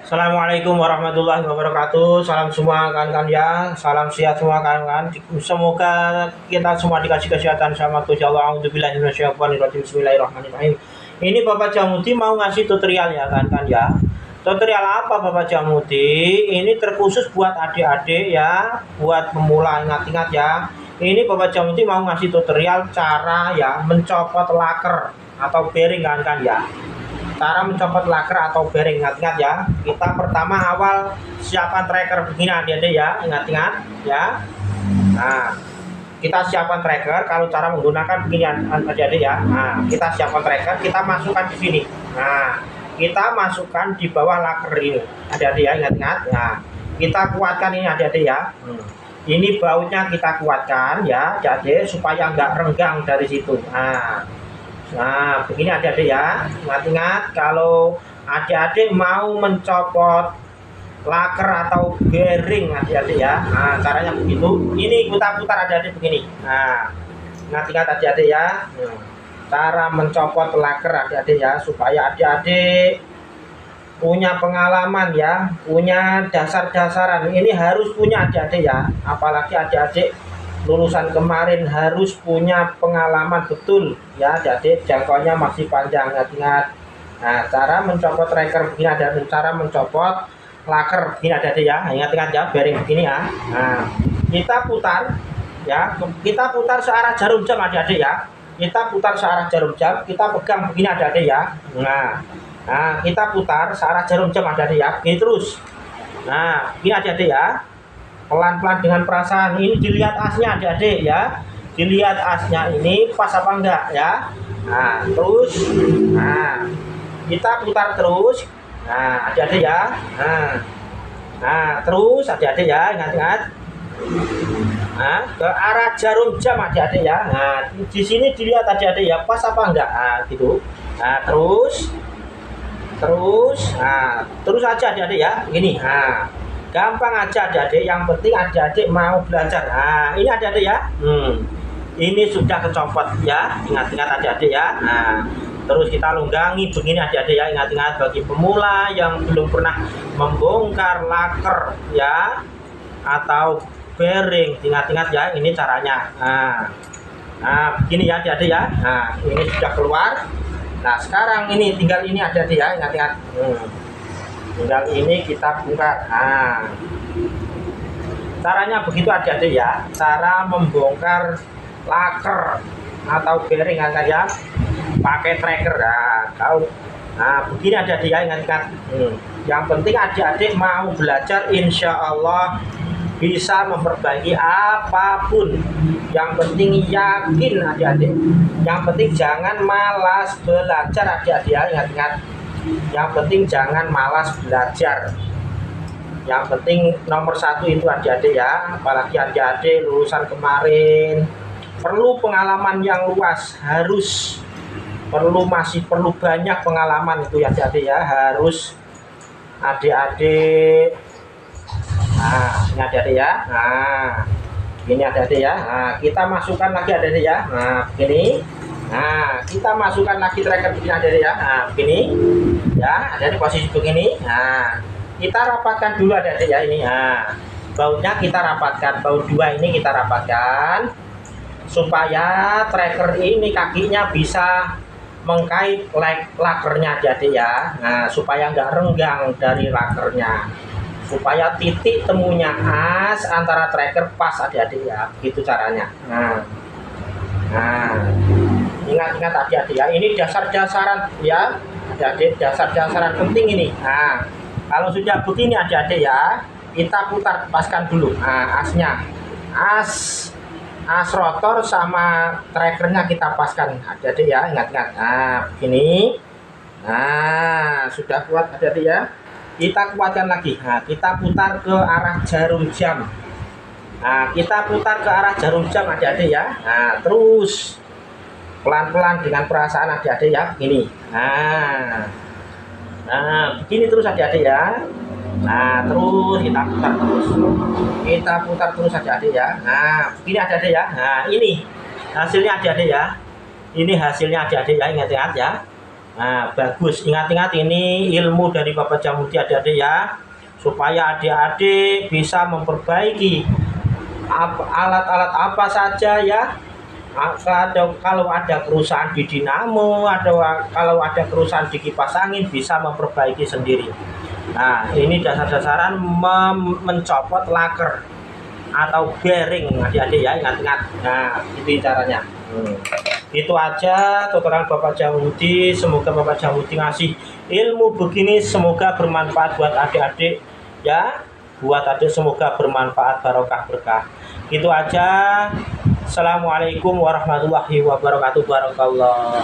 Assalamualaikum warahmatullahi wabarakatuh. Salam semua kawan-kawan ya. Salam sehat semua kawan-kawan. Semoga kita semua dikasih kesehatan sama Gusti Allah. Auzubillahi minasyaitonirrajim. Bismillahirrahmanirrahim. Ini Bapak Jamuti mau ngasih tutorial ya kawan-kawan ya. Tutorial apa Bapak Jamuti? Ini terkhusus buat adik-adik ya, buat pemula. Ingat-ingat ya. Ini Bapak Jamuti mau ngasih tutorial cara ya mencopot laker atau bearing kawan-kawan ya. Cara mencopot laker atau bearing, ingat-ingat ya. Kita pertama awal siapkan tracker begini adik-adik ya, ingat-ingat ya. Nah, kita siapkan tracker. Kalau cara menggunakan begini adik-adik ya. Nah, kita siapkan tracker, kita masukkan di sini. Nah, kita masukkan di bawah laker ini adik-adik ya, ingat-ingat. Nah, kita kuatkan ini adik-adik ya. Ini bautnya kita kuatkan ya, jadi supaya nggak renggang dari situ. Nah, begini adik-adik ya. Ingat-ingat kalau adik-adik mau mencopot laker atau bearing adik-adik ya. Nah, caranya begitu. Ini putar-putar adik-adik begini. Nah, ingat-ingat adik-adik ya. Cara mencopot laker adik-adik ya, supaya adik-adik punya pengalaman ya, punya dasar-dasaran. Ini harus punya adik-adik ya. Apalagi adik-adik lulusan kemarin harus punya pengalaman betul ya, jadi jangkauannya masih panjang. Ingat-ingat. Nah, cara mencopot tracker begini ada, cara mencopot laker begini ada ya. Ingat-ingat ya, bearing begini ya. Nah, kita putar ya, kita putar searah jarum jam adik-adik ya. Kita putar searah jarum jam, kita pegang begini adik-adik ya. Nah, kita putar searah jarum jam adik-adik ya, ini terus. Nah, ini adik-adik ya. Pelan-pelan dengan perasaan. Ini dilihat asnya adik-adik ya, dilihat asnya ini pas apa enggak ya. Nah, terus kita putar terus. Nah, adik-adik ya. Nah, terus adik-adik ya, ingat-ingat. Nah, ke arah jarum jam adik-adik ya. Nah, di sini dilihat adik-adik ya, pas apa enggak. Nah, gitu. Nah, terus terus aja adik-adik ya, gini. Nah, gampang aja adik-adik, yang penting adik-adik mau belajar. Nah, ini adik-adik ya. Ini sudah kecopot ya, ingat-ingat adik-adik ya. Nah, terus kita lunggangi begini adik-adik ya, ingat-ingat. Bagi pemula yang belum pernah membongkar laker ya atau bearing, ingat-ingat ya, ini caranya. Nah, begini ya adik-adik ya. Nah, ini sudah keluar. Nah, sekarang ini tinggal ini adik-adik ya, ingat-ingat. Tinggal ini kita bongkar. Nah, caranya begitu adik-adik ya, cara membongkar laker atau bearing ya, pakai tracker. Nah, begini adik-adik ya, ingat-ingat. Yang penting adik-adik mau belajar, insya Allah bisa memperbaiki apapun. Yang penting yakin adik-adik. Yang penting jangan malas belajar adik-adik ya, ingat-ingat. Yang penting jangan malas belajar. Yang penting nomor satu itu adik-adik ya, apalagi adik-adik lulusan kemarin perlu pengalaman yang luas, masih perlu banyak pengalaman itu ya adik-adik ya, harus adik-adik. Nah, ini adik-adik ya. Nah, ini adik-adik ya. Nah, kita masukkan lagi adik-adik ya. Nah, begini. Nah, kita masukkan lagi tracker begini adik-adik ya. Nah, begini ya, ada di posisi begini. Nah, kita rapatkan dulu adik-adik ya ini. Nah, bautnya kita rapatkan, baut dua ini kita rapatkan supaya tracker ini kakinya bisa mengkait lakernya adik-adik ya. Nah, supaya nggak renggang dari lakernya, supaya titik temunya as antara tracker pas adik-adik ya, gitu caranya. Nah, ingat-ingat adik-adik ya, ini dasar-dasaran ya adik-adik, dasar-dasaran penting ini. Nah, kalau sudah begini adik-adik ya, kita putar, paskan dulu. Nah, asnya, as rotor sama trackernya kita paskan adik-adik ya, ingat-ingat. Nah, begini. Nah, sudah kuat adik-adik ya, kita kuatkan lagi. Nah, kita putar ke arah jarum jam. Nah, kita putar ke arah jarum jam adik-adik ya. Nah, terus pelan-pelan dengan perasaan adik-adik ya, begini. Nah, begini terus adik-adik ya. Nah, terus kita putar terus adik-adik ya. Nah, begini adik-adik ya. Nah, ini hasilnya adik-adik ya. Ini hasilnya adik-adik ya, ingat-ingat ya. Nah, bagus. Ingat-ingat ini ilmu dari Bapak Jamuti adik-adik ya. Supaya adik-adik bisa memperbaiki alat-alat apa saja ya. Kalau ada kerusakan di dinamo, kalau ada kerusakan di kipas angin bisa memperbaiki sendiri. Nah, ini dasar-dasaran mencopot laker atau bearing adik-adik ya, ingat-ingat. Nah, itu caranya. Itu aja tutorial Bapak Jamuti. Semoga Bapak Jamuti ngasih ilmu begini semoga bermanfaat buat adik-adik ya. Buat adik semoga bermanfaat, barokah berkah. Itu aja. Assalamualaikum warahmatullahi wabarakatuh. Barakallah.